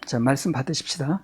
자, 말씀 받으십시다.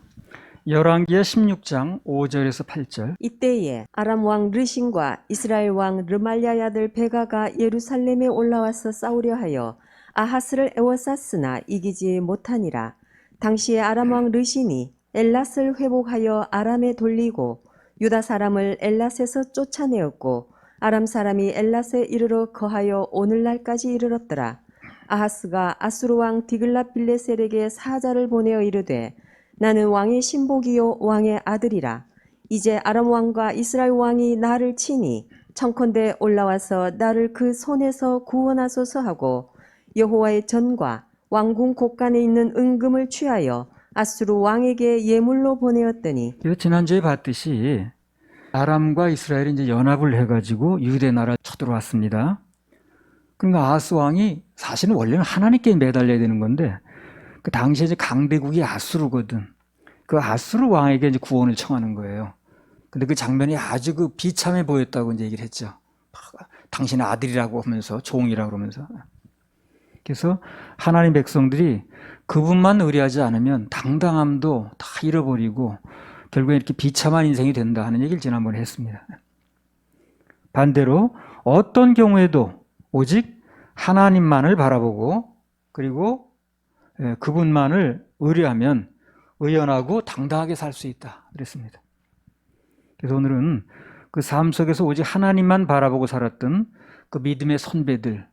열왕기하 16장 5절에서 8절. 이때에 아람 왕 르신과 이스라엘 왕 르말랴의 아들 베가가 예루살렘에 올라와서 싸우려 하여 아하스를 에워쌌으나 이기지 못하니라. 당시에 아람 왕 르신이 엘랏을 회복하여 아람에 돌리고 유다 사람을 엘랏에서 쫓아내었고 아람 사람이 엘랏에 이르러 거하여 오늘날까지 이르렀더라. 아하스가 아수르 왕 디글랏빌레셀에게 사자를 보내어 이르되 나는 왕의 신복이요 왕의 아들이라. 이제 아람 왕과 이스라엘 왕이 나를 치니 청컨대 올라와서 나를 그 손에서 구원하소서 하고 여호와의 전과 왕궁 곳간에 있는 은금을 취하여 아수르 왕에게 예물로 보내었더니. 지난주에 봤듯이 아람과 이스라엘이 이제 연합을 해가지고 유대 나라 쳐들어왔습니다. 그러니까 아하스 왕이 사실은 원래는 하나님께 매달려야 되는 건데 그 당시에 이제 강대국이 아수르거든. 그 아수르 왕에게 이제 구원을 청하는 거예요. 근데 그 장면이 아주 그 비참해 보였다고 이제 얘기를 했죠. 당신의 아들이라고 하면서 종이라고 그러면서. 그래서 하나님 백성들이 그분만 의뢰하지 않으면 당당함도 다 잃어버리고 결국에 이렇게 비참한 인생이 된다 하는 얘기를 지난번에 했습니다. 반대로 어떤 경우에도 오직 하나님만을 바라보고 그리고 그분만을 의뢰하면 의연하고 당당하게 살 수 있다 그랬습니다. 그래서 오늘은 그 삶 속에서 오직 하나님만 바라보고 살았던 그 믿음의 선배들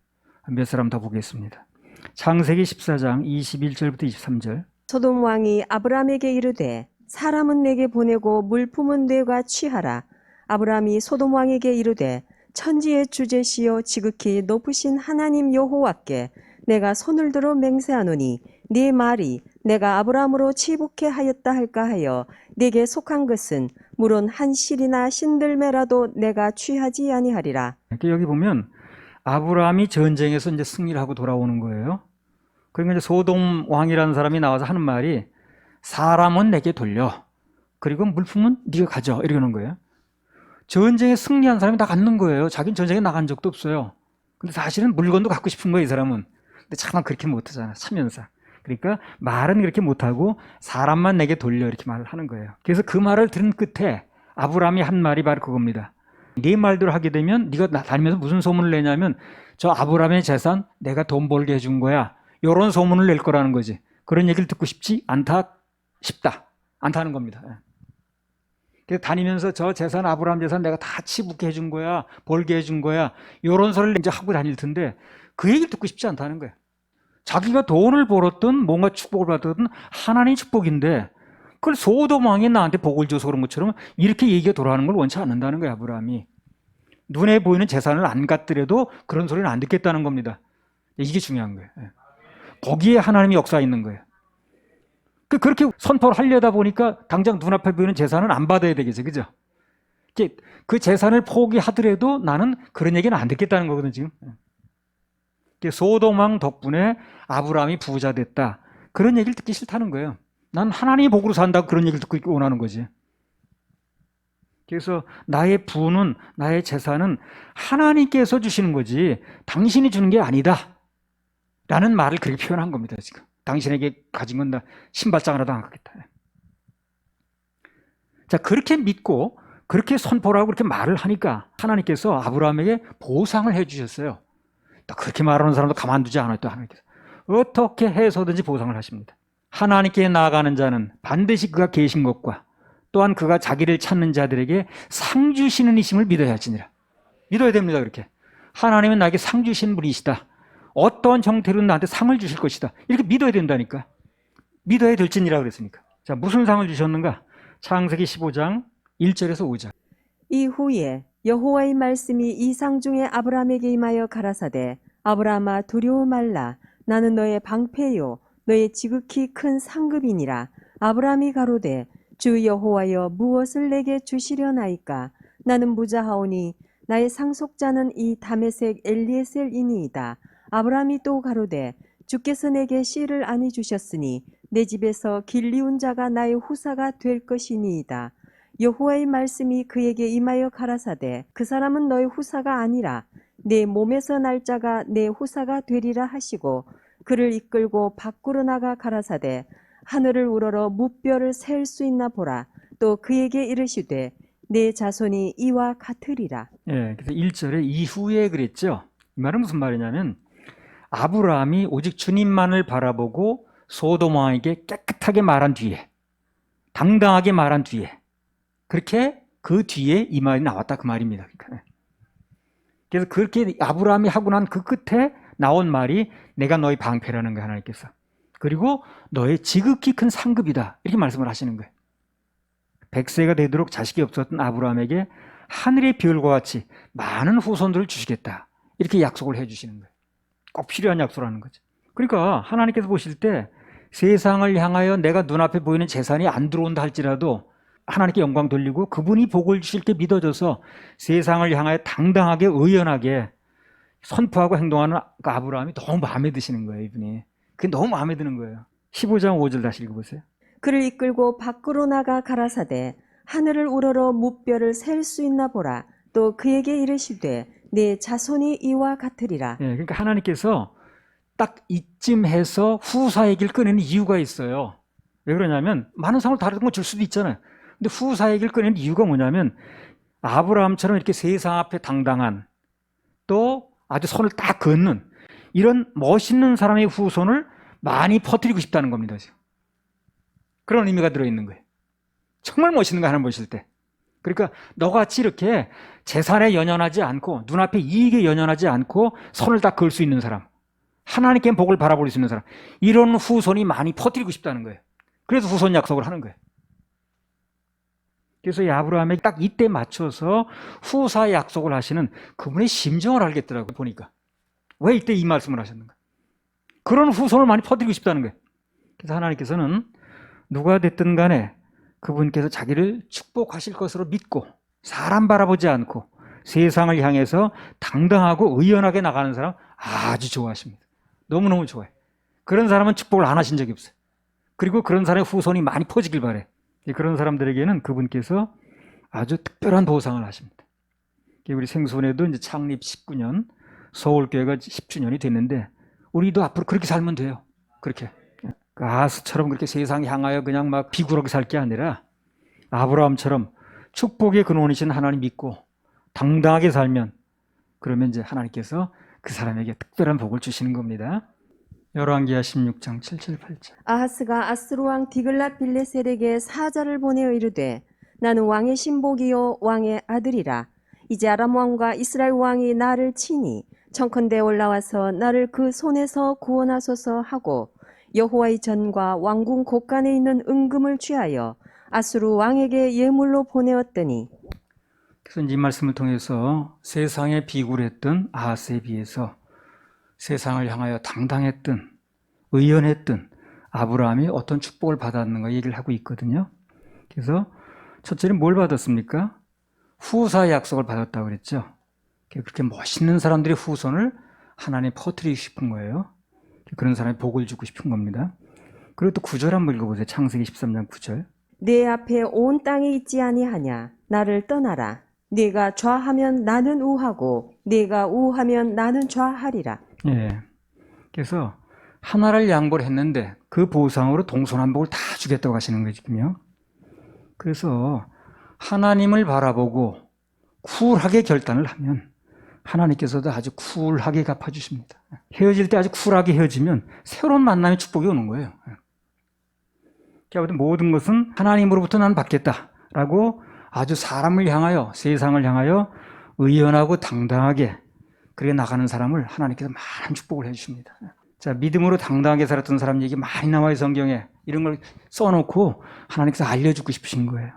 몇 사람 더 보겠습니다. 창세기 14장 21절부터 23절. 소돔 왕이 아브람에게 이르되 사람은 내게 보내고 물품은 내가 취하라. 아브람이 소돔 왕에게 이르되 천지의 주제시여 지극히 높으신 하나님 여호와께 내가 손을 들어 맹세하노니 네 말이 내가 아브람으로 치복해 하였다 할까 하여 네게 속한 것은 물론 한 실이나 신들매라도 내가 취하지 아니하리라. 여기 보면 아브라함이 전쟁에서 이제 승리를 하고 돌아오는 거예요. 그러니까 이제 소돔 왕이라는 사람이 나와서 하는 말이 사람은 내게 돌려. 그리고 물품은 네가 가져. 이러는 거예요. 전쟁에 승리한 사람이 다 갖는 거예요. 자기는 전쟁에 나간 적도 없어요. 근데 사실은 물건도 갖고 싶은 거예요, 이 사람은. 근데 참 그렇게 못하잖아, 사면사. 그러니까 말은 그렇게 못하고 사람만 내게 돌려 이렇게 말을 하는 거예요. 그래서 그 말을 들은 끝에 아브라함이 한 말이 바로 그겁니다. 네 말대로 하게 되면 네가 다니면서 무슨 소문을 내냐면 저 아브라함의 재산 내가 돈 벌게 해준 거야. 이런 소문을 낼 거라는 거지. 그런 얘기를 듣고 싶지 않다는 겁니다. 그래서 다니면서 저 재산 아브라함 재산 내가 다 치북게 해준 거야. 벌게 해준 거야. 이런 소리를 이제 하고 다닐 텐데 그 얘기를 듣고 싶지 않다는 거예요. 자기가 돈을 벌었든 뭔가 축복을 받았든 하나님의 축복인데 그걸 소돔 왕이 나한테 복을 줘서 그런 것처럼 이렇게 얘기가 돌아가는 걸 원치 않는다는 거예요. 아브라함이. 눈에 보이는 재산을 안 갖더라도 그런 소리는 안 듣겠다는 겁니다. 이게 중요한 거예요. 거기에 하나님의 역사가 있는 거예요. 그렇게 선포를 하려다 보니까 당장 눈앞에 보이는 재산은 안 받아야 되겠죠. 그죠? 그 재산을 포기하더라도 나는 그런 얘기는 안 듣겠다는 거거든요. 지금. 소돔 왕 덕분에 아브라함이 부자 됐다. 그런 얘기를 듣기 싫다는 거예요. 난 하나님의 복으로 산다고 그런 얘기를 듣고 원하는 거지. 그래서 나의 부는 나의 재산은 하나님께서 주시는 거지 당신이 주는 게 아니다. 라는 말을 그렇게 표현한 겁니다. 지금. 당신에게 가진 건 다 신발장 하나도 안 갖겠다. 자, 그렇게 믿고 그렇게 선포를 하고 그렇게 말을 하니까 하나님께서 아브라함에게 보상을 해 주셨어요. 또 그렇게 말하는 사람도 가만두지 않아요. 또 하나님께서 어떻게 해서든지 보상을 하십니다. 하나님께 나아가는 자는 반드시 그가 계신 것과 또한 그가 자기를 찾는 자들에게 상 주시는 이심을 믿어야 할지니라. 믿어야 됩니다. 그렇게 하나님은 나에게 상 주신 분이시다. 어떤 형태로는 나한테 상을 주실 것이다. 이렇게 믿어야 된다니까. 믿어야 될지니라 그랬으니까. 자, 무슨 상을 주셨는가? 창세기 15장 1절에서 5절. 이후에 여호와의 말씀이 이상 중에 아브라함에게 임하여 가라사대 아브라함아 두려워 말라. 나는 너의 방패요 너의 지극히 큰 상급이니라. 아브라함이 가로되 주 여호와여 무엇을 내게 주시려나이까. 나는 무자하오니 나의 상속자는 이 다메섹 엘리에셀이니이다. 아브라함이 또 가로되 주께서 내게 씨를 아니 주셨으니 내 집에서 길리운 자가 나의 후사가 될 것이니이다. 여호와의 말씀이 그에게 임하여 가라사대 그 사람은 너의 후사가 아니라 내 몸에서 날 자가 내 후사가 되리라 하시고 그를 이끌고 밖으로 나가 가라사대 하늘을 우러러 무뼈를 셀 수 있나 보라. 또 그에게 이르시되 내 자손이 이와 같으리라. 예, 그래서 1절에 이후에 그랬죠. 이 말은 무슨 말이냐면 아브라함이 오직 주님만을 바라보고 소돔 왕에게 깨끗하게 말한 뒤에, 당당하게 말한 뒤에, 그렇게 그 뒤에 이 말이 나왔다 그 말입니다. 그래서 그렇게 아브라함이 하고 난 그 끝에 나온 말이 내가 너의 방패라는 거예요, 하나님께서. 그리고 너의 지극히 큰 상급이다, 이렇게 말씀을 하시는 거예요. 100세가 되도록 자식이 없었던 아브라함에게 하늘의 별과 같이 많은 후손들을 주시겠다, 이렇게 약속을 해주시는 거예요. 꼭 필요한 약속을 하는 거죠. 그러니까 하나님께서 보실 때 세상을 향하여 내가 눈앞에 보이는 재산이 안 들어온다 할지라도 하나님께 영광 돌리고 그분이 복을 주실 게 믿어져서 세상을 향하여 당당하게 의연하게 선포하고 행동하는 그 아브라함이 너무 마음에 드시는 거예요, 이분이. 그게 너무 마음에 드는 거예요. 15장 5절 다시 읽어보세요. 그를 이끌고 밖으로 나가 가라사대 하늘을 우러러 무뼈를 셀 수 있나 보라. 또 그에게 이르시되 내 자손이 이와 같으리라. 예, 그러니까 하나님께서 딱 이쯤 해서 후사 얘기를 꺼내는 이유가 있어요. 왜 그러냐면 많은 상을 다른 거 줄 수도 있잖아요. 근데 후사 얘기를 꺼내는 이유가 뭐냐면 아브라함처럼 이렇게 세상 앞에 당당한, 또 아주 손을 딱 긋는 이런 멋있는 사람의 후손을 많이 퍼뜨리고 싶다는 겁니다, 지금. 그런 의미가 들어있는 거예요. 정말 멋있는 거 하나님 보실 때. 그러니까 너같이 이렇게 재산에 연연하지 않고 눈앞에 이익에 연연하지 않고 손을 딱 걸 수 있는 사람, 하나님께 복을 바라볼 수 있는 사람, 이런 후손이 많이 퍼뜨리고 싶다는 거예요. 그래서 후손 약속을 하는 거예요. 그래서 이 아브라함에게 딱 이때 맞춰서 후사 약속을 하시는 그분의 심정을 알겠더라고요, 보니까. 왜 이때 이 말씀을 하셨는가? 그런 후손을 많이 퍼뜨리고 싶다는 거예요. 그래서 하나님께서는 누가 됐든 간에 그분께서 자기를 축복하실 것으로 믿고 사람 바라보지 않고 세상을 향해서 당당하고 의연하게 나가는 사람 아주 좋아하십니다. 너무너무 좋아해요. 그런 사람은 축복을 안 하신 적이 없어요. 그리고 그런 사람의 후손이 많이 퍼지길 바래요. 그런 사람들에게는 그분께서 아주 특별한 보상을 하십니다. 우리 생손에도 이제 창립 19년, 서울교회가 10주년이 됐는데 우리도 앞으로 그렇게 살면 돼요. 그렇게. 아하스처럼 그렇게 세상 향하여 그냥 막 비굴하게 살 게 아니라 아브라함처럼 축복의 근원이신 하나님 믿고 당당하게 살면, 그러면 이제 하나님께서 그 사람에게 특별한 복을 주시는 겁니다. 열왕기하 16장 7절 8절. 아하스가 아스루 왕 디글랏 빌레셀에게 사자를 보내어 이르되 나는 왕의 신복이요 왕의 아들이라. 이제 아람 왕과 이스라엘 왕이 나를 치니 청컨대 올라와서 나를 그 손에서 구원하소서 하고 여호와의 전과 왕궁 곳간에 있는 은금을 취하여 아수르 왕에게 예물로 보내었더니. 그래서 이 말씀을 통해서 세상에 비굴했던 아하스에 비해서 세상을 향하여 당당했던, 의연했던 아브라함이 어떤 축복을 받았는가 얘기를 하고 있거든요. 그래서 첫째는 뭘 받았습니까? 후사 약속을 받았다고 그랬죠. 그렇게 멋있는 사람들의 후손을 하나님이 퍼뜨리고 싶은 거예요. 그런 사람이 복을 주고 싶은 겁니다. 그리고 또 9절 한번 읽어보세요. 창세기 13장 9절. 내 앞에 온 땅이 있지 아니하냐. 나를 떠나라. 네가 좌하면 나는 우하고 네가 우하면 나는 좌하리라. 예. 그래서 하나를 양보를 했는데 그 보상으로 동서남북을 다 주겠다고 하시는 거거든요. 그래서 하나님을 바라보고 쿨하게 결단을 하면 하나님께서도 아주 쿨하게 갚아주십니다. 헤어질 때 아주 쿨하게 헤어지면 새로운 만남의 축복이 오는 거예요. 모든 것은 하나님으로부터 난 받겠다라고 아주 사람을 향하여, 세상을 향하여 의연하고 당당하게 그렇게 나가는 사람을 하나님께서 많은 축복을 해주십니다. 자, 믿음으로 당당하게 살았던 사람 얘기 많이 나와요, 성경에. 이런 걸 써놓고 하나님께서 알려주고 싶으신 거예요.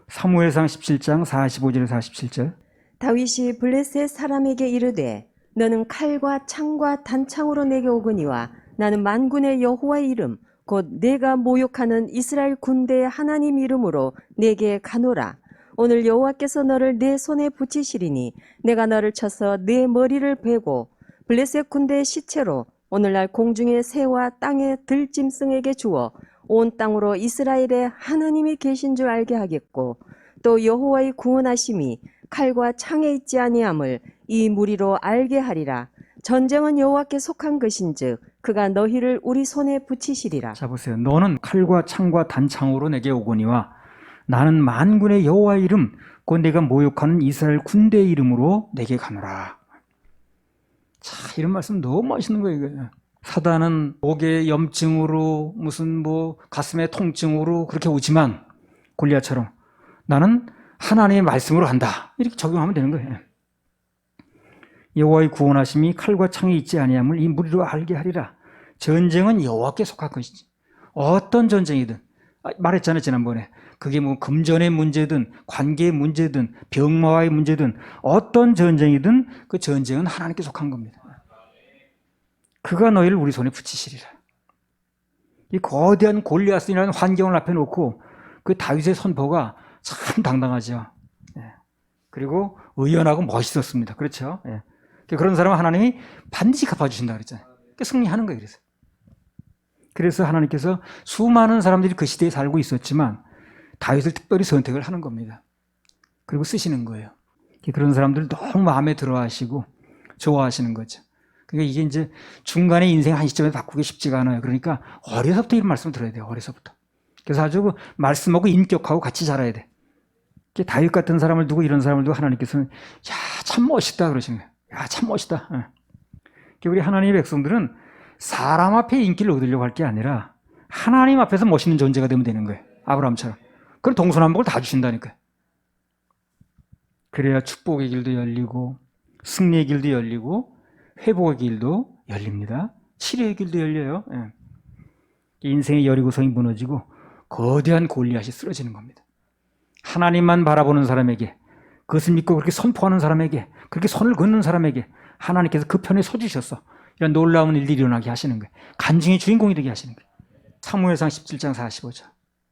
사무엘상 17장 45절에서 47절. 다윗이 블레셋 사람에게 이르되 너는 칼과 창과 단창으로 내게 오거니와 나는 만군의 여호와의 이름 곧 내가 모욕하는 이스라엘 군대의 하나님 이름으로 내게 가노라. 오늘 여호와께서 너를 내 손에 붙이시리니 내가 너를 쳐서 내 머리를 베고 블레셋 군대의 시체로 오늘날 공중의 새와 땅의 들짐승에게 주어 온 땅으로 이스라엘의 하나님이 계신 줄 알게 하겠고 또 여호와의 구원하심이 칼과 창에 있지 아니함을 이 무리로 알게 하리라. 전쟁은 여호와께 속한 것인즉 그가 너희를 우리 손에 붙이시리라. 자 보세요. 너는 칼과 창과 단창으로 내게 오거니와 나는 만군의 여호와의 이름 곧 내가 모욕하는 이스라엘 군대의 이름으로 내게 가노라. 자, 이런 말씀 너무 멋있는 거예요. 이거. 사단은 목에 염증으로 무슨 뭐 가슴에 통증으로 그렇게 오지만 골리앗처럼 나는 하나님의 말씀으로 한다. 이렇게 적용하면 되는 거예요. 여호와의 구원하심이 칼과 창에 있지 아니함을 이 무리로 알게 하리라. 전쟁은 여호와께 속할 것이지. 어떤 전쟁이든 말했잖아요 지난번에. 그게 뭐 금전의 문제든 관계의 문제든 병마와의 문제든 어떤 전쟁이든 그 전쟁은 하나님께 속한 겁니다. 그가 너희를 우리 손에 붙이시리라. 이 거대한 골리앗이라는 환경을 앞에 놓고 그 다윗의 선포가 참 당당하죠. 그리고 의연하고 멋있었습니다. 그렇죠? 그런 사람은 하나님이 반드시 갚아주신다 그랬잖아요. 승리하는 거예요. 그래서 하나님께서 수많은 사람들이 그 시대에 살고 있었지만 다윗을 특별히 선택을 하는 겁니다. 그리고 쓰시는 거예요. 그런 사람들을 너무 마음에 들어 하시고 좋아하시는 거죠. 그러니까 이게 이제 중간에 인생 한 시점에 바꾸기 쉽지가 않아요. 그러니까 어려서부터 이런 말씀을 들어야 돼요. 어려서부터. 그래서 아주 그 말씀하고 인격하고 같이 자라야 돼. 다윗 같은 사람을 두고 이런 사람을 두고 하나님께서는 야, 참 멋있다 그러시는 거예요. 야, 참 멋있다. 우리 하나님의 백성들은 사람 앞에 인기를 얻으려고 할 게 아니라 하나님 앞에서 멋있는 존재가 되면 되는 거예요. 아브라함처럼. 그럼 동서남북을 다 주신다니까요. 그래야 축복의 길도 열리고 승리의 길도 열리고 회복의 길도 열립니다. 치료의 길도 열려요. 인생의 여리고성이 무너지고 거대한 골리앗이 쓰러지는 겁니다. 하나님만 바라보는 사람에게, 그것을 믿고 그렇게 선포하는 사람에게, 그렇게 손을 걷는 사람에게 하나님께서 그 편에 서주셔서 이런 놀라운 일들이 일어나게 하시는 거예요. 간증의 주인공이 되게 하시는 거예요. 사무엘상 17장 45절.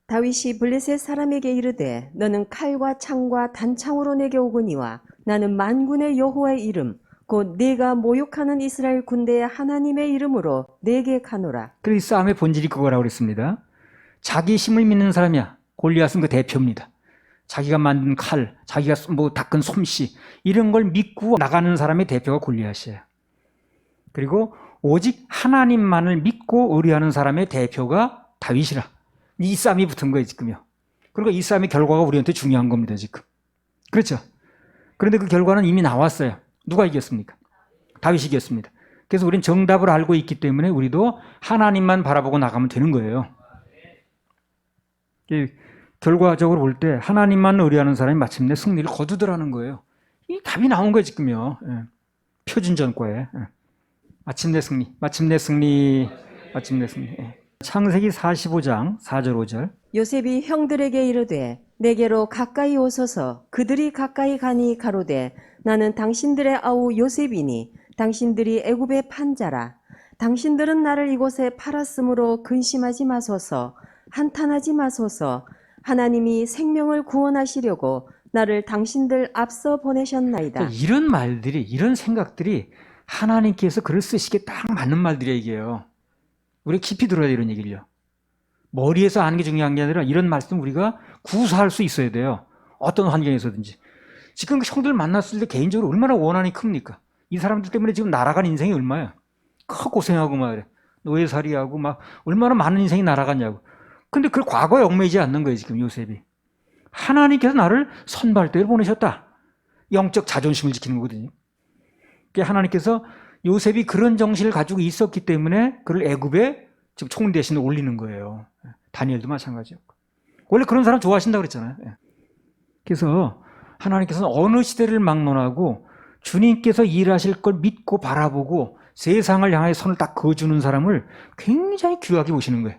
다윗이 블레셋 사람에게 이르되 너는 칼과 창과 단창으로 내게 오거니와 나는 만군의 여호와의 이름 곧 네가 모욕하는 이스라엘 군대의 하나님의 이름으로 내게 가노라. 그래서 이 싸움의 본질이 그거라고 그랬습니다. 자기 힘을 믿는 사람이야. 골리앗은 그 대표입니다. 자기가 만든 칼, 자기가 뭐 닦은 솜씨 이런 걸 믿고 나가는 사람의 대표가 골리앗이에요. 그리고 오직 하나님만을 믿고 의뢰하는 사람의 대표가 다윗이라. 이 싸움이 붙은 거예요 지금요. 그러니까 이 싸움의 결과가 우리한테 중요한 겁니다 지금. 그렇죠? 그런데 그 결과는 이미 나왔어요. 누가 이겼습니까? 다윗이 이겼습니다. 그래서 우리는 정답을 알고 있기 때문에 우리도 하나님만 바라보고 나가면 되는 거예요. 결과적으로 볼 때 하나님만 의뢰하는 사람이 마침내 승리를 거두더라는 거예요. 이 답이 나온 거예요 지금요. 표준전과에. 마침내 승리, 마침내 승리, 마침내 승리. 창세기 45장 4절 5절. 요셉이 형들에게 이르되 내게로 가까이 오소서. 그들이 가까이 가니 가로되 나는 당신들의 아우 요셉이니 당신들이 애굽의 판자라. 당신들은 나를 이곳에 팔았으므로 근심하지 마소서. 한탄하지 마소서. 하나님이 생명을 구원하시려고 나를 당신들 앞서 보내셨나이다. 그러니까 이런 말들이, 이런 생각들이 하나님께서 글을 쓰시기에 딱 맞는 말들이에요 이게요. 우리가 깊이 들어야 돼요 이런 얘기를요. 머리에서 아는 게 중요한 게 아니라 이런 말씀 우리가 구사할 수 있어야 돼요. 어떤 환경에서든지. 지금 그 형들 만났을 때 개인적으로 얼마나 원한이 큽니까? 이 사람들 때문에 지금 날아간 인생이 얼마야? 크 고생하고 막 노예살이하고 막 얼마나 많은 인생이 날아갔냐고. 근데 그걸 과거에 얽매이지 않는 거예요 지금 요셉이. 하나님께서 나를 선발대를 보내셨다. 영적 자존심을 지키는 거거든요. 하나님께서 요셉이 그런 정신을 가지고 있었기 때문에 그를 애굽에 지금 총 대신 올리는 거예요. 다니엘도 마찬가지였고. 원래 그런 사람 좋아하신다고 그랬잖아요. 그래서 하나님께서는 어느 시대를 막론하고 주님께서 일하실 걸 믿고 바라보고 세상을 향해 손을 딱 그어주는 사람을 굉장히 귀하게 보시는 거예요.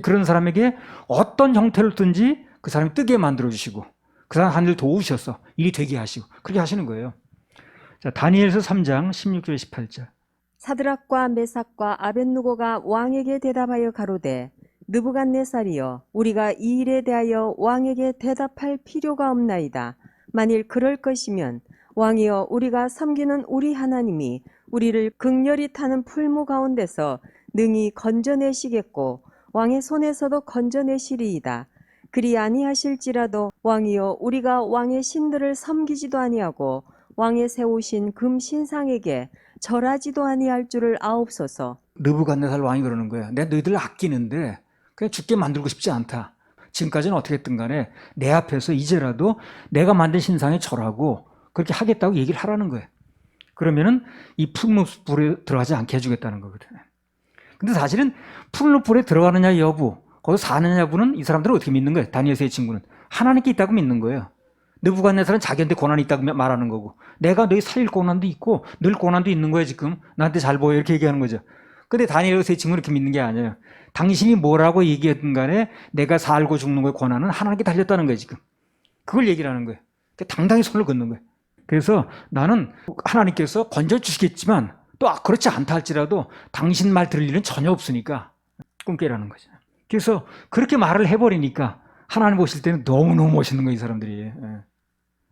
그런 사람에게 어떤 형태로든지 그 사람이 뜨게 만들어주시고 그 사람 하늘 도우셔서 일이 되게 하시고 그렇게 하시는 거예요. 자, 다니엘서 3장 16절 18절. 사드락과 메삭과 아벳누고가 왕에게 대답하여 가로되 느부갓네살이여 우리가 이 일에 대하여 왕에게 대답할 필요가 없나이다. 만일 그럴 것이면 왕이여 우리가 섬기는 우리 하나님이 우리를 극렬히 타는 풀무 가운데서 능히 건져내시겠고 왕의 손에서도 건져내시리이다. 그리 아니하실지라도 왕이여 우리가 왕의 신들을 섬기지도 아니하고 왕의 세우신 금 신상에게 절하지도 아니할 줄을 아옵소서. 느부갓네살 왕이 그러는 거야. 내가 너희들 아끼는데 그냥 죽게 만들고 싶지 않다. 지금까지는 어떻게 했든 간에 내 앞에서 이제라도 내가 만든 신상에 절하고 그렇게 하겠다고 얘기를 하라는 거예요. 그러면은 이 풀무불에 들어가지 않게 해주겠다는 거거든. 근데 사실은 풀무불에 들어가느냐 여부, 거기서 사느냐 여부는 이 사람들은 어떻게 믿는 거예요? 다니엘 세 친구는 하나님께 있다고 믿는 거예요. 느부갓네살은 자기한테 고난이 있다고 말하는 거고, 내가 너희 살릴 고난도 있고 늘 고난도 있는 거야 지금. 나한테 잘 보여 이렇게 얘기하는 거죠. 근데 다니엘 세 친구는 이렇게 믿는 게 아니에요. 당신이 뭐라고 얘기했든 간에 내가 살고 죽는 거의 고난은 하나님께 달렸다는 거예요 지금. 그걸 얘기를 하는 거예요. 당당히 손을 걷는 거예요. 그래서 나는 하나님께서 건져주시겠지만 또 그렇지 않다 할지라도 당신 말 들을 일은 전혀 없으니까 꿈 깨라는 거죠. 그래서 그렇게 말을 해버리니까 하나님 보실 때는 너무너무 멋있는 거예요 이 사람들이.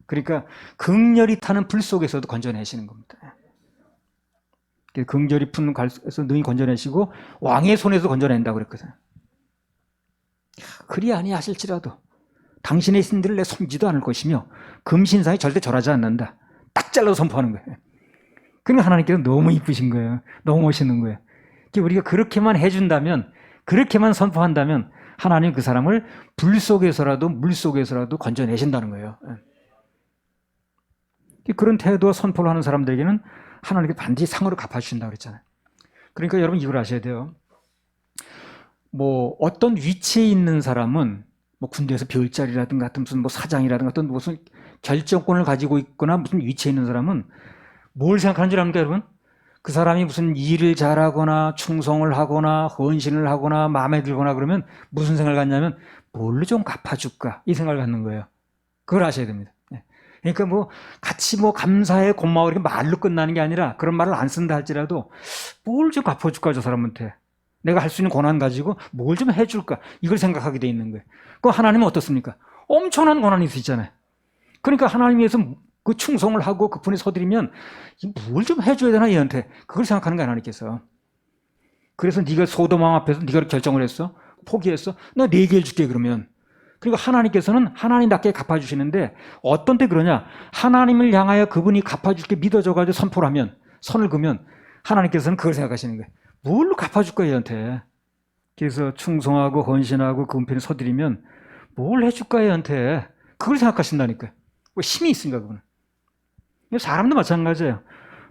그러니까 극렬히 타는 불 속에서도 건져내시는 겁니다. 긍절이 푸는 갈에서 능히 건져내시고 왕의 손에서 건져낸다고 그랬거든. 그리 아니하실지라도 당신의 신들을 내 섬지도 않을 것이며 금신상에 절대 절하지 않는다. 딱 잘라서 선포하는 거예요. 그러니까 하나님께서 너무 이쁘신 거예요. 너무 멋있는 거예요. 우리가 그렇게만 해준다면, 그렇게만 선포한다면 하나님 그 사람을 불 속에서라도 물 속에서라도 건져내신다는 거예요. 그런 태도와 선포를 하는 사람들에게는 하나님께 반드시 상으로 갚아주신다고 그랬잖아요. 그러니까 여러분 이걸 아셔야 돼요. 뭐 어떤 위치에 있는 사람은 뭐 군대에서 별자리라든가 무슨 뭐 사장이라든가 어떤 무슨 결정권을 가지고 있거나 무슨 위치에 있는 사람은 뭘 생각하는 줄 압니까 여러분? 그 사람이 무슨 일을 잘하거나 충성을 하거나 헌신을 하거나 마음에 들거나 그러면 무슨 생각을 갖냐면 뭘로 좀 갚아줄까 이 생각을 갖는 거예요. 그걸 아셔야 됩니다. 그러니까 뭐 같이 뭐 감사해 고마워 이렇게 말로 끝나는 게 아니라 그런 말을 안 쓴다 할지라도 뭘 좀 갚아줄까 저 사람한테 내가 할 수 있는 권한 가지고 뭘 좀 해줄까 이걸 생각하게 돼 있는 거예요. 그 하나님은 어떻습니까? 엄청난 권한이 있잖아요. 그러니까 하나님 위해서 그 충성을 하고 그분이 서드리면 뭘 좀 해줘야 되나 얘한테 그걸 생각하는 거야 하나님께서. 그래서 네가 소돔 왕 앞에서 네가 결정을 했어 포기했어 나 4개 해줄게 그러면. 그리고 하나님께서는 하나님답게 갚아주시는데 어떤 때 그러냐 하나님을 향하여 그분이 갚아줄게 믿어져가지고 선포를 하면 선을 그으면 하나님께서는 그걸 생각하시는 거예요. 뭘로 갚아줄 거야 얘한테. 그래서 충성하고 헌신하고 그 편에 서드리면 뭘 해줄 거야 얘한테. 그걸 생각하신다니까요. 뭐 힘이 있으니까 그분은. 사람도 마찬가지예요.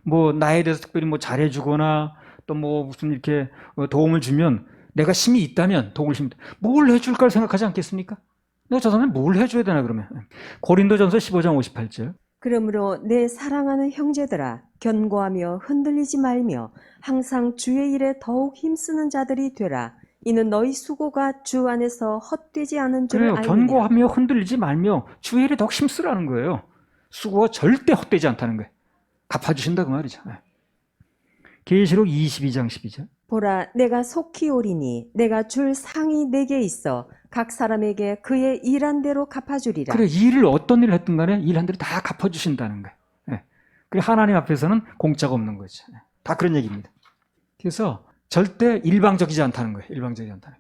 뭐 나에 대해서 특별히 뭐 잘해주거나 또 뭐 무슨 이렇게 도움을 주면 내가 힘이 있다면 도움을 힘이 뭘 해줄까를 생각하지 않겠습니까? 내가 저 사람을 뭘 해줘야 되나 그러면. 고린도전서 15장 58절. 그러므로 내 사랑하는 형제들아 견고하며 흔들리지 말며 항상 주의 일에 더욱 힘쓰는 자들이 되라. 이는 너희 수고가 주 안에서 헛되지 않은 줄 그래요. 알느냐. 견고하며 흔들리지 말며 주의 일에 더욱 힘쓰라는 거예요. 수고가 절대 헛되지 않다는 거예요. 갚아주신다 그 말이죠. 계시록 22장 12절. 보라 내가 속히 오리니 내가 줄 상이 내게 있어 각 사람에게 그의 일한 대로 갚아주리라. 그래 일을 어떤 일을 했든 간에 일한 대로 다 갚아주신다는 거예요. 그래 하나님 앞에서는 공짜가 없는 거죠. 다 그런 얘기입니다. 그래서 절대 일방적이지 않다는 거예요. 일방적이지 않다는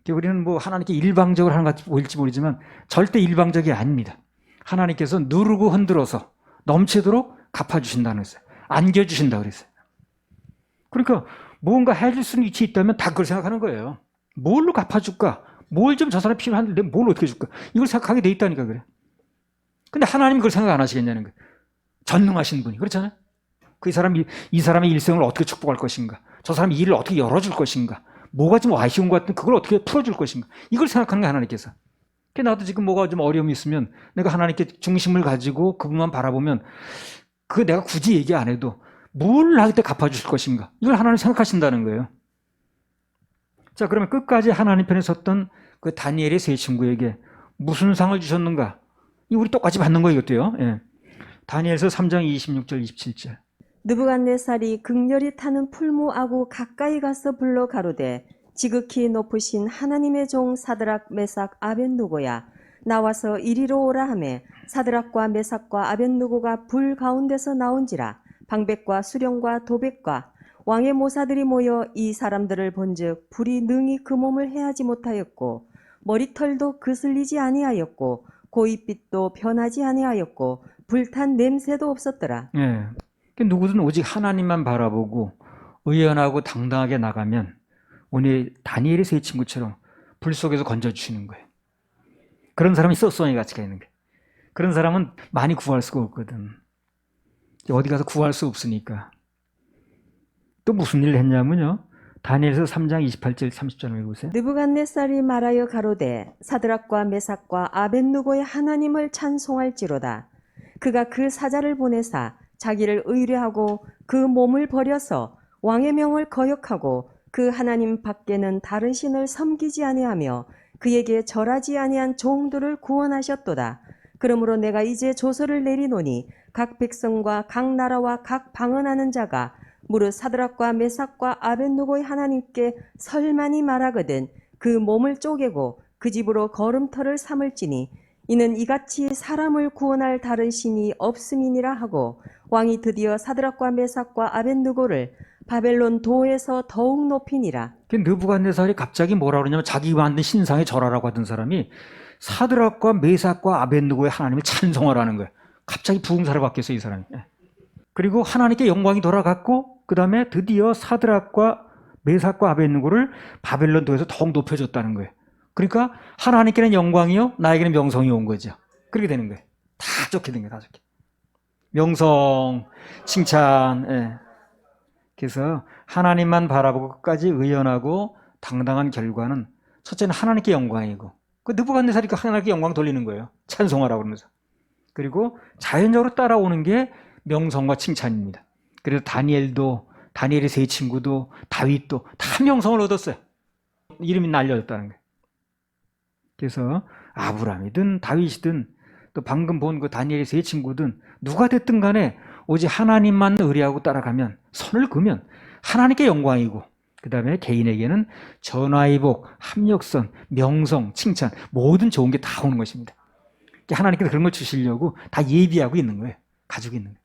거예요. 우리는 뭐 하나님께 일방적으로 하는 것 같이 보일지 모르지만 절대 일방적이 아닙니다. 하나님께서 누르고 흔들어서 넘치도록 갚아주신다는 거예요. 안겨주신다고 그랬어요. 그러니까 뭔가 해줄 수 있는 위치에 있다면 다 그걸 생각하는 거예요. 뭘로 갚아줄까? 뭘 좀 저 사람 필요한데 뭘 어떻게 줄까? 이걸 생각하게 돼 있다니까 그래. 근데 하나님은 그걸 생각 안 하시겠냐는 거예요. 전능하신 분이. 그렇잖아요. 이 사람의 일생을 어떻게 축복할 것인가? 저 사람의 일을 어떻게 열어줄 것인가? 뭐가 좀 아쉬운 것 같은 그걸 어떻게 풀어줄 것인가? 이걸 생각하는 거예요 하나님께서. 나도 지금 뭐가 좀 어려움이 있으면 내가 하나님께 중심을 가지고 그분만 바라보면 그 내가 굳이 얘기 안 해도 뭘 할 때 갚아주실 것인가? 이걸 하나님 생각하신다는 거예요. 자, 그러면 끝까지 하나님 편에 섰던 그 다니엘의 세 친구에게 무슨 상을 주셨는가? 우리 똑같이 받는 거예요, 이것도요. 예. 다니엘서 3장 26절, 27절. 느부갓네살이 극렬히 타는 풀무아구 가까이 가서 불러 가로되 지극히 높으신 하나님의 종 사드락 메삭 아벳느고야 나와서 이리로 오라 하매 사드락과 메삭과 아벳느고가 불 가운데서 나온지라 방백과 수령과 도백과 왕의 모사들이 모여 이 사람들을 본즉 불이 능히 그 몸을 해하지 못하였고 머리털도 그슬리지 아니하였고 고깃빛도 변하지 아니하였고 불탄 냄새도 없었더라. 예. 누구든 오직 하나님만 바라보고 의연하고 당당하게 나가면 오늘 다니엘의 세 친구처럼 불 속에서 건져주시는 거예요. 그런 사람이 소송의 가치가 있는 거예요. 그런 사람은 많이 구할 수가 없거든. 어디 가서 구할 수 없으니까. 또 무슨 일을 했냐면요. 다니엘서 3장 28절 30절을 읽으세요. 느부갓네살이 말하여 가로되 사드락과 메삭과 아벳누고의 하나님을 찬송할지로다. 그가 그 사자를 보내사 자기를 의뢰하고 그 몸을 버려서 왕의 명을 거역하고 그 하나님 밖에는 다른 신을 섬기지 아니하며 그에게 절하지 아니한 종들을 구원하셨도다. 그러므로 내가 이제 조서를 내리노니 각 백성과 각 나라와 각 방언하는 자가 무릇 사드락과 메삭과 아벳누고의 하나님께 설만이 말하거든 그 몸을 쪼개고 그 집으로 걸음터를 삼을지니 이는 이같이 사람을 구원할 다른 신이 없음이니라 하고 왕이 드디어 사드락과 메삭과 아벳누고를 바벨론 도에서 더욱 높이니라. 느부갓네살이 갑자기 뭐라 그러냐면 자기 만든 신상에 절하라고 하던 사람이 사드락과 메삭과 아벳느고의 하나님을 찬송하라는 거예요. 갑자기 부흥사를 받겠어요, 이 사람이. 그리고 하나님께 영광이 돌아갔고 그 다음에 드디어 사드락과 메삭과 아벳느고를 바벨론 도에서 더욱 높여줬다는 거예요. 그러니까 하나님께는 영광이요 나에게는 명성이 온 거죠. 그렇게 되는 거예요. 다 좋게 된 거예요. 다 좋게. 명성, 칭찬. 예. 그래서 하나님만 바라보고 끝까지 의연하고 당당한 결과는 첫째는 하나님께 영광이고 그 느부갓네살이 하나님께 영광 돌리는 거예요. 찬송하라고 그러면서. 그리고 자연적으로 따라오는 게 명성과 칭찬입니다. 그래서 다니엘의 세 친구도 다윗도 다 명성을 얻었어요. 이름이 날려졌다는 거예요. 그래서 아브라함이든 다윗이든 또 방금 본 그 다니엘의 세 친구든 누가 됐든 간에 오직 하나님만 의뢰하고 따라가면 선을 그으면 하나님께 영광이고 그 다음에 개인에게는 전화의 복, 합력선, 명성, 칭찬 모든 좋은 게 다 오는 것입니다. 하나님께서 그런 걸 주시려고 다 예비하고 있는 거예요. 가지고 있는 거예요.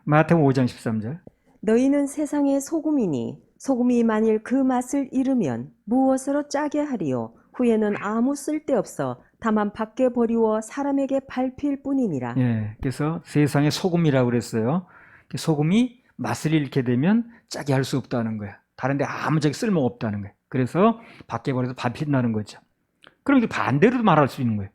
마태복음 5장 13절. 너희는 세상의 소금이니 소금이 만일 그 맛을 잃으면 무엇으로 짜게 하리요 후에는 아무 쓸데없어 다만 밖에 버리워 사람에게 밟힐 뿐이니라. 예, 그래서 세상의 소금이라고 그랬어요. 소금이 맛을 잃게 되면 짜게 할 수 없다는 거야. 다른데 아무짝에 쓸모 없다는 거예요. 그래서 밖에 버려서 밟힌다는 거죠. 그럼 이게 반대로도 말할 수 있는 거예요.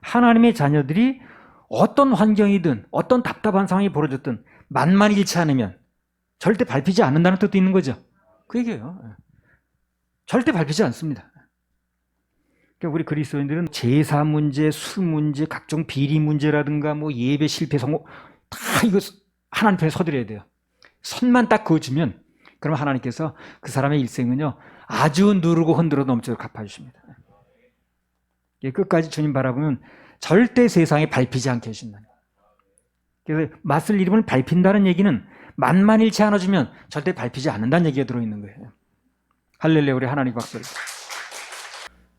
하나님의 자녀들이 어떤 환경이든 어떤 답답한 상황이 벌어졌든 만만 잃지 않으면 절대 밟히지 않는다는 뜻도 있는 거죠. 그 얘기예요. 절대 밟히지 않습니다. 그러니까 우리 그리스도인들은 제사 문제, 술 문제, 각종 비리 문제라든가 뭐 예배 실패 성공 다 이거 하나님 편에 서드려야 돼요. 선만 딱 그어주면 그럼 하나님께서 그 사람의 일생은요 아주 누르고 흔들어 넘치도록 갚아주십니다. 끝까지 주님 바라보면 절대 세상에 밟히지 않게 해준다는 거예요. 그래서 맛을 잃으면 밟힌다는 얘기는 만만 잃지 않아주면 절대 밟히지 않는다는 얘기가 들어있는 거예요. 할렐루야. 우리 하나님 박수를.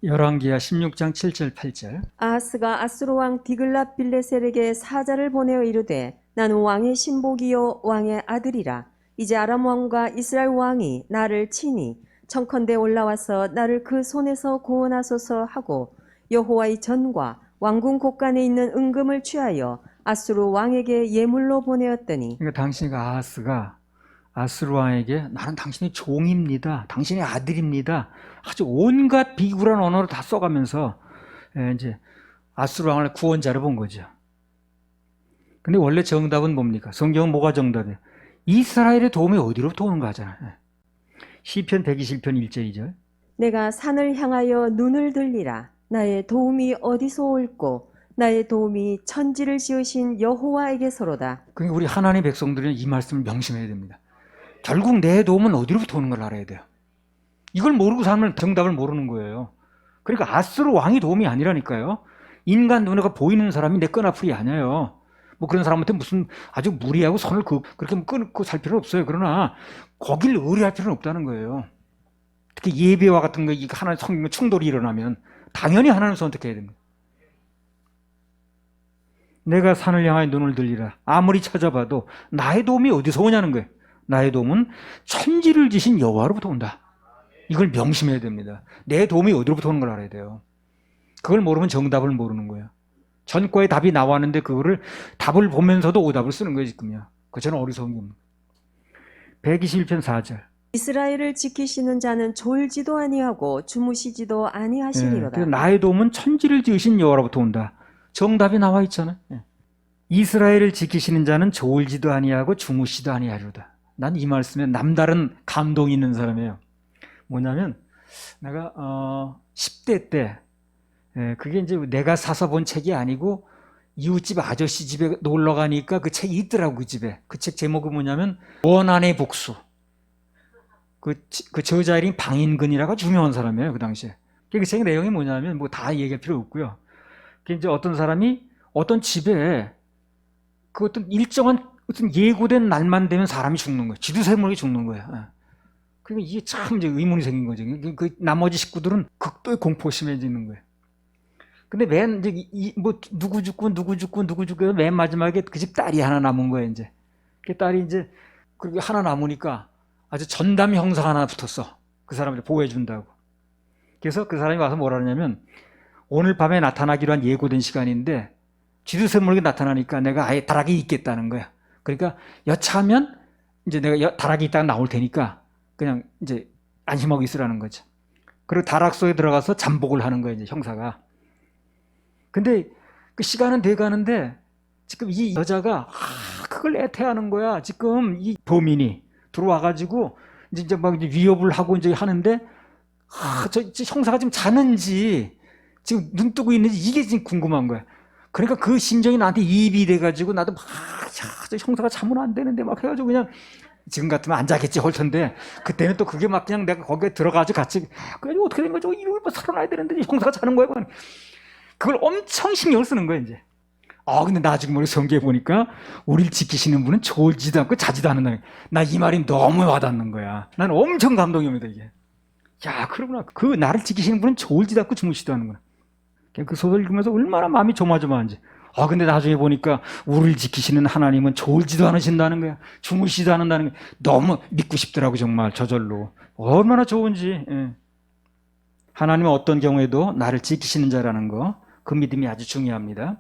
열왕기하 16장 7절 8절. 아하스가 아수르 왕 디글랏 빌레셀에게 사자를 보내어 이르되 나는 왕의 신복이요 왕의 아들이라. 이제 아람 왕과 이스라엘 왕이 나를 치니 청컨대 올라와서 나를 그 손에서 구원하소서 하고 여호와의 전과 왕궁 곳간에 있는 은금을 취하여 아수르 왕에게 예물로 보내었더니. 그러니까 당신이 아하스가 아수르 왕에게 나는 당신의 종입니다. 당신의 아들입니다. 아주 온갖 비굴한 언어를 다 써가면서 이제 아수르 왕을 구원자로 본 거죠. 근데 원래 정답은 뭡니까? 성경은 뭐가 정답이에요? 이스라엘의 도움이 어디로부터 오는 거 하잖아요. 시편 121편 1절 2절. 내가 산을 향하여 눈을 들리라. 나의 도움이 어디서 올꼬 나의 도움이 천지를 지으신 여호와에게서로다. 그러니까 우리 하나님의 백성들은 이 말씀을 명심해야 됩니다. 결국 내 도움은 어디로부터 오는 걸 알아야 돼요. 이걸 모르고 살면 정답을 모르는 거예요. 그러니까 아수르 왕이 도움이 아니라니까요. 인간 눈에가 보이는 사람이 내 끈앞풀이 아니에요. 뭐 그런 사람한테 무슨 아주 무리하고 선을 그렇게 끊고 살 필요는 없어요. 그러나 거길 의뢰할 필요는 없다는 거예요. 특히 예배와 같은 거 하나님 성경 충돌이 일어나면 당연히 하나님 선택해야 됩니다. 내가 산을 향하여 눈을 들리라. 아무리 찾아봐도 나의 도움이 어디서 오냐는 거예요. 나의 도움은 천지를 지신 여호와로부터 온다. 이걸 명심해야 됩니다. 내 도움이 어디로부터 오는 걸 알아야 돼요. 그걸 모르면 정답을 모르는 거예요. 전과에 답이 나왔는데 그거를 답을 보면서도 오답을 쓰는 거예요. 지금요. 그거는 어리석은 겁니다. 121편 4절. 이스라엘을 지키시는 자는 졸지도 아니하고 주무시지도 예, 아니하시리로다. 그래서 나의 도움은 천지를 지으신 여호와로부터 온다. 정답이 나와 있잖아. 예. 이스라엘을 지키시는 자는 졸지도 아니하고 주무시도 아니하리로다. 난 이 말씀에 남다른 감동이 있는 사람이에요. 뭐냐면 내가 10대 때 그게 이제 내가 사서 본 책이 아니고 이웃집 아저씨 집에 놀러 가니까 그 책이 있더라고. 그 집에. 그 책 제목이 뭐냐면 원한의 복수. 그 저자 이름이 방인근이라고 유명한 사람이에요. 그 당시에. 그 책의 내용이 뭐냐면 뭐 다 얘기할 필요 없고요. 그 이제 어떤 사람이 어떤 집에 그 어떤 일정한 어떤 예고된 날만 되면 사람이 죽는 거예요. 쥐도 모르게 죽는 거예요. 그러니까 이게 참 이제 의문이 생긴 거죠. 그 나머지 식구들은 극도의 공포에 심해지는 거예요. 근데 맨 이제 뭐 누구 죽고 맨 마지막에 그 집 딸이 하나 남은 거예요. 이제 그 딸이 이제 그렇게 하나 남으니까 아주 전담 형사가 하나 붙었어. 그 사람을 보호해 준다고. 그래서 그 사람이 와서 뭐라 하냐면 오늘 밤에 나타나기로 한 예고된 시간인데 쥐두새 모르게 나타나니까 내가 아예 다락이 있겠다는 거야. 그러니까 여차하면 이제 내가 다락이 있다가 나올 테니까 그냥 이제 안심하고 있으라는 거죠. 그리고 다락 속에 들어가서 잠복을 하는 거예요, 이제 형사가. 근데 그 시간은 돼 가는데 지금 이 여자가 그걸 애태하는 거야. 지금 이 범인이 들어와가지고 이제 막 위협을 하고 이제 하는데 저 형사가 지금 자는지 지금 눈 뜨고 있는지 이게 지금 궁금한 거야. 그러니까 그 심정이 나한테 이입이 돼가지고 나도 막 저 형사가 자면 안 되는데 막 해가지고 그냥 지금 같으면 안 자겠지 할 텐데 그때는 또 그게 막 그냥 내가 거기에 들어가지고 같이 그래가지고 어떻게 된 거죠? 이걸 뭐 살아나야 되는데 형사가 자는 거야. 그걸 엄청 신경을 쓰는 거야 이제. 근데 나중에 우리 성경에 보니까 우리를 지키시는 분은 졸지도 않고 자지도 않는다. 나 이 말이 너무 와닿는 거야. 난 엄청 감동입니다 이게. 야, 그러구나. 그 나를 지키시는 분은 졸지도 않고 주무시도 하는구나. 그 소설 읽으면서 얼마나 마음이 조마조마한지. 근데 나중에 보니까 우리를 지키시는 하나님은 졸지도 않으신다는 거야. 주무시지도 않는다는 거야. 너무 믿고 싶더라고 정말 저절로. 얼마나 좋은지. 예. 하나님은 어떤 경우에도 나를 지키시는 자라는 거, 그 믿음이 아주 중요합니다.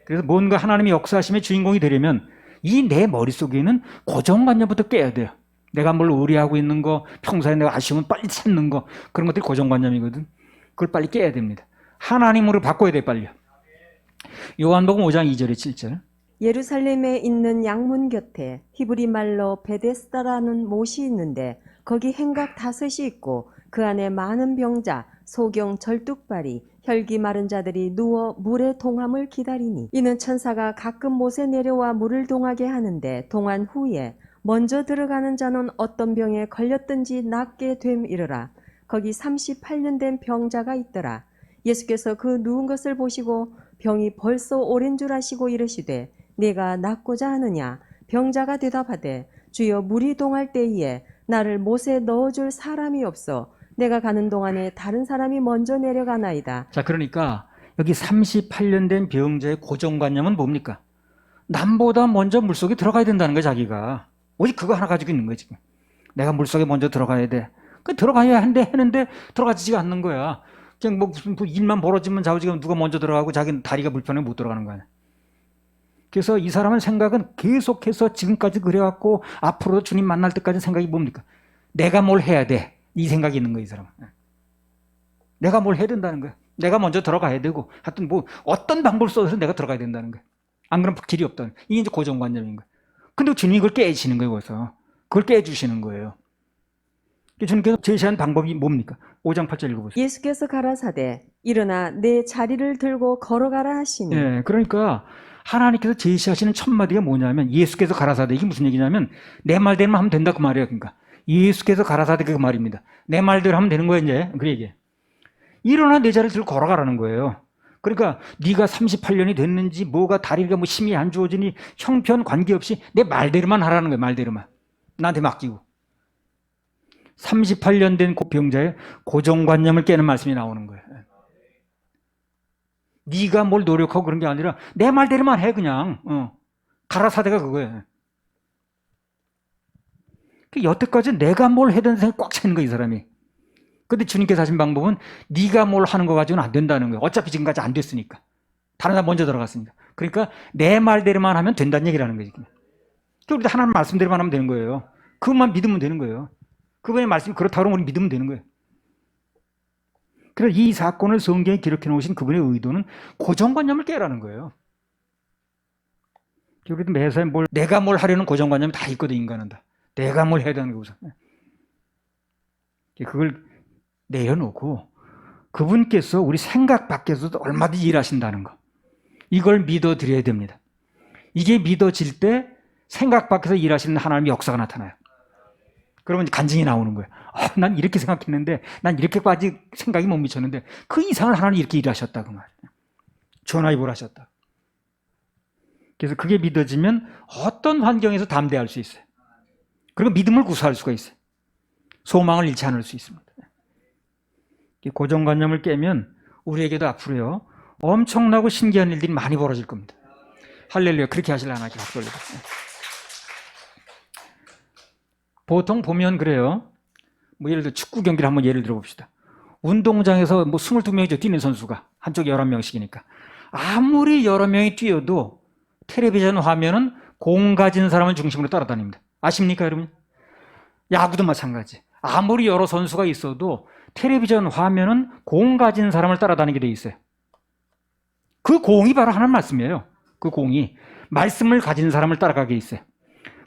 그래서 뭔가 하나님의 역사하심의 주인공이 되려면 이 내 머릿속에는 고정관념부터 깨야 돼요. 내가 뭘 의뢰하고 있는 거, 평소에 내가 아쉬우면 빨리 찾는 거, 그런 것들이 고정관념이거든. 그걸 빨리 깨야 됩니다. 하나님으로 바꿔야 돼, 빨리. 요한복음 5장 2절에 7절. 예루살렘에 있는 양문 곁에 히브리 말로 베데스다라는 못이 있는데 거기 행각 5이 있고 그 안에 많은 병자, 소경 절뚝발이, 혈기 마른 자들이 누워 물의 동함을 기다리니 이는 천사가 가끔 못에 내려와 물을 동하게 하는데 동한 후에 먼저 들어가는 자는 어떤 병에 걸렸든지 낫게 됨이르라. 거기 38년 된 병자가 있더라. 예수께서 그 누운 것을 보시고 병이 벌써 오랜 줄 아시고 이르시되 네가 낫고자 하느냐? 병자가 대답하되 주여 물이 동할 때에 나를 못에 넣어줄 사람이 없어 내가 가는 동안에 다른 사람이 먼저 내려가나이다. 자, 그러니까 여기 38년 된 병자의 고정관념은 뭡니까? 남보다 먼저 물속에 들어가야 된다는 거야, 자기가. 오직 그거 하나 가지고 있는 거야, 지금. 내가 물속에 먼저 들어가야 돼. 들어가야 했는데 들어가지가 않는 거야. 그냥 뭐 무슨 일만 벌어지면 자우지가 누가 먼저 들어가고 자기는 다리가 불편해 못 들어가는 거야. 그래서 이 사람은 생각은 계속해서 지금까지 그래왔고 앞으로도 주님 만날 때까지 생각이 뭡니까? 내가 뭘 해야 돼. 이 생각이 있는 거야, 이 사람은. 내가 뭘 해야 된다는 거야. 내가 먼저 들어가야 되고 하여튼 뭐 어떤 방법을 써서 내가 들어가야 된다는 거야. 안 그러면 길이 없다는 거야. 이게 이제 고정관념인 거야. 근데 주님이 그걸 깨주시는 거예요, 그래서. 그걸 깨주시는 거예요. 주님께서 제시한 방법이 뭡니까? 5장 8절 읽어보세요. 예수께서 가라사대 일어나 내 자리를 들고 걸어가라 하시니. 예, 그러니까 하나님께서 제시하시는 첫 마디가 뭐냐면 예수께서 가라사대. 이게 무슨 얘기냐면 내 말대로 하면 된다 그 말이에요. 그러니까 예수께서 가라사대 그 말입니다. 내 말대로 하면 되는 거예요, 이제. 그 얘기. 일어나 내 자리를 들고 걸어가라는 거예요. 그러니까 네가 38년이 됐는지 뭐가 다리가 뭐 힘이 안 주어지니 형편 관계없이 내 말대로만 하라는 거예요. 말대로만. 나한테 맡기고. 38년 된 병자의 고정관념을 깨는 말씀이 나오는 거예요. 네가 뭘 노력하고 그런 게 아니라 내 말대로만 해 그냥. 가라사대가 그거예요. 여태까지 내가 뭘 해야 되는 생각이 꽉 차는 거예요, 이 사람이. 근데 주님께서 하신 방법은 네가 뭘 하는 거 가지고는 안 된다는 거예요. 어차피 지금까지 안 됐으니까. 다른 사람 먼저 들어갔으니까. 그러니까 내 말대로만 하면 된다는 얘기라는 거예요. 지금. 우리도 하나님 말씀대로만 하면 되는 거예요. 그것만 믿으면 되는 거예요. 그분의 말씀이 그렇다고 하면 우리 믿으면 되는 거예요. 그래서 이 사건을 성경에 기록해 놓으신 그분의 의도는 고정관념을 깨라는 거예요. 우리도 매사에 내가 뭘 하려는 고정관념이 다 있거든, 인간은 다. 내가 뭘 해야 되는 거고. 그걸 내려놓고 그분께서 우리 생각 밖에서도 얼마든지 일하신다는 거. 이걸 믿어드려야 됩니다. 이게 믿어질 때 생각 밖에서 일하시는 하나님의 역사가 나타나요. 그러면 간증이 나오는 거예요. 난 이렇게 생각했는데, 난 이렇게까지 생각이 못 미쳤는데 그 이상을 하나님 이렇게 일하셨다 그 말이에요. 전화위복을 하셨다. 그래서 그게 믿어지면 어떤 환경에서 담대할 수 있어요. 그리고 믿음을 구사할 수가 있어요. 소망을 잃지 않을 수 있습니다. 고정관념을 깨면 우리에게도 앞으로요 엄청나고 신기한 일들이 많이 벌어질 겁니다. 할렐루야. 그렇게 하시려나 박수 올려주세요. 보통 보면 그래요. 예를 들어 축구 경기를 한번 예를 들어 봅시다. 운동장에서 22명이죠. 뛰는 선수가. 한쪽에 11명씩이니까. 아무리 여러 명이 뛰어도 텔레비전 화면은 공 가진 사람을 중심으로 따라다닙니다. 아십니까, 여러분? 야구도 마찬가지. 아무리 여러 선수가 있어도 텔레비전 화면은 공 가진 사람을 따라다니게 돼 있어요. 그 공이 바로 하나님 말씀이에요. 그 공이 말씀을 가진 사람을 따라가게 있어요.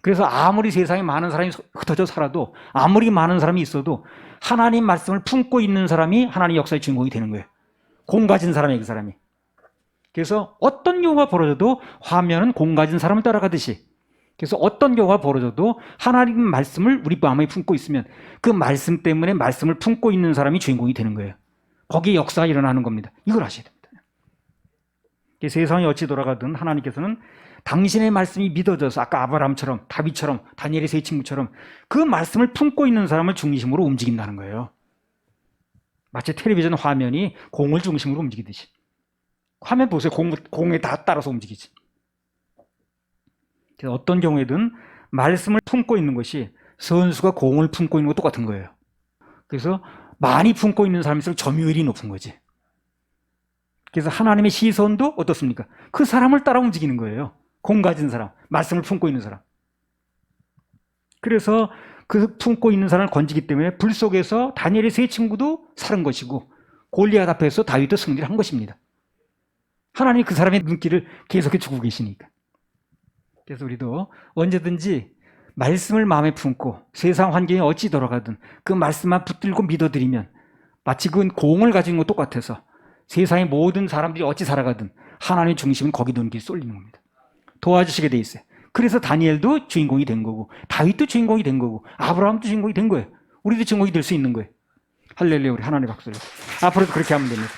그래서 아무리 세상에 많은 사람이 흩어져 살아도, 아무리 많은 사람이 있어도 하나님 말씀을 품고 있는 사람이 하나님 역사의 주인공이 되는 거예요. 공 가진 사람이 그 사람이. 그래서 어떤 경우가 벌어져도 화면은 공 가진 사람을 따라가듯이, 그래서 어떤 경우가 벌어져도 하나님 말씀을 우리 마음에 품고 있으면 그 말씀 때문에 말씀을 품고 있는 사람이 주인공이 되는 거예요. 거기에 역사가 일어나는 겁니다. 이걸 아셔야 됩니다. 세상이 어찌 돌아가든 하나님께서는 당신의 말씀이 믿어져서 아까 아브라함처럼, 다윗처럼, 다니엘의 세 친구처럼 그 말씀을 품고 있는 사람을 중심으로 움직인다는 거예요. 마치 텔레비전 화면이 공을 중심으로 움직이듯이. 화면 보세요. 공에 다 따라서 움직이지. 그래서 어떤 경우에든 말씀을 품고 있는 것이 선수가 공을 품고 있는 것도 똑같은 거예요. 그래서 많이 품고 있는 사람일수록 점유율이 높은 거지. 그래서 하나님의 시선도 어떻습니까? 그 사람을 따라 움직이는 거예요. 공 가진 사람, 말씀을 품고 있는 사람. 그래서 그 품고 있는 사람을 건지기 때문에 불 속에서 다니엘의 세 친구도 살은 것이고 골리앗 앞에서 다윗도 승리를 한 것입니다. 하나님이 그 사람의 눈길을 계속해 주고 계시니까. 그래서 우리도 언제든지 말씀을 마음에 품고 세상 환경이 어찌 돌아가든 그 말씀만 붙들고 믿어드리면 마치 그 공을 가진 것 똑같아서 세상의 모든 사람들이 어찌 살아가든 하나님의 중심은 거기 눈길이 쏠리는 겁니다. 도와주시게 돼 있어요. 그래서 다니엘도 주인공이 된 거고 다윗도 주인공이 된 거고 아브라함도 주인공이 된 거예요. 우리도 주인공이 될 수 있는 거예요. 할렐루야. 우리 하나님의 박수를. 앞으로도 그렇게 하면 됩니다.